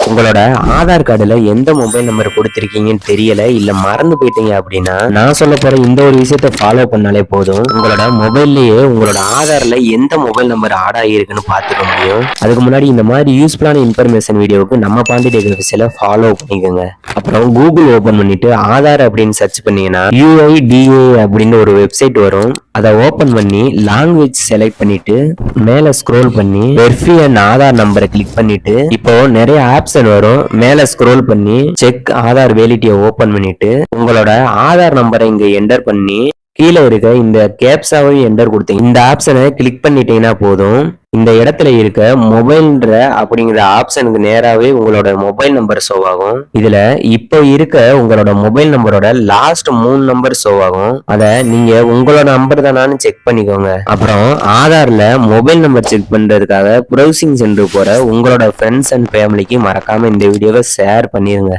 உங்களோட ஆதார் கார்டுல எந்த மொபைல் நம்பர் கொடுத்திருக்கீங்கன்னு தெரியல இல்ல மறந்து போயிட்டீங்க அப்படின்னா நான் சொல்ல போற இந்த ஒரு விஷயத்த ஃபாலோ பண்ணாலே போதும் உங்களோட மொபைல்லயே உங்களோட ஆதார்ல எந்த மொபைல் நம்பர் ஆட் ஆகிருக்குன்னு பாத்துக்க முடியும். அதுக்கு முன்னாடி இந்த மாதிரி யூஸ்ஃபுல்லான இன்ஃபர்மேஷன் வீடியோவுக்கு நம்ம பாண்டி டெக் ஆஃபீஸியலை ஃபாலோ பண்ணிக்கோங்க. அப்புறம் கூகுள் ஓபன் பண்ணிட்டு ஆதார் அப்படின்னு சர்ச் பண்ணீங்கன்னா UIDA அப்படின்னு ஒரு வெப்சைட் வரும். அதை ஓபன் பண்ணி லாங்குவேஜ் செலக்ட் பண்ணிட்டு மேல ஸ்க்ரோல் பண்ணி வெர்ஃபி அண்ட் ஆதார் நம்பரை கிளிக் பண்ணிட்டு இப்போ நிறைய ஆப்ஷன் வரும். மேல ஸ்க்ரோல் பண்ணி செக் ஆதார் வேலிட்டியை ஓபன் பண்ணிட்டு உங்களோட ஆதார் நம்பரை இங்க என்டர் பண்ணி கீழே இருக்க இந்த கேப்சாவையும் என்டர் கொடுத்தீங்க. இந்த ஆப்ஷனை கிளிக் பண்ணிட்டீங்கன்னா போதும் இந்த இடத்துல இருக்க மொபைல்ன்ற அப்படிங்கிற ஆப்ஷனுக்கு நேராவே உங்களோட மொபைல் நம்பர் ஷோ ஆகும். இதுல இப்போ இருக்க உங்களோட மொபைல் நம்பரோட லாஸ்ட் 3 நம்பர் ஷோ ஆகும். அத நீங்க உங்களோட நம்பர் தானான்னு செக் பண்ணிக்கோங்க. அப்புறம் ஆதார்ல மொபைல் நம்பர் செக் பண்றதுக்காக ப்ரௌசிங் சென்டர் போற உங்களோட ஃப்ரெண்ட்ஸ் அண்ட் ஃபேமிலிக்கு மறக்காம இந்த வீடியோவை ஷேர் பண்ணிருங்க.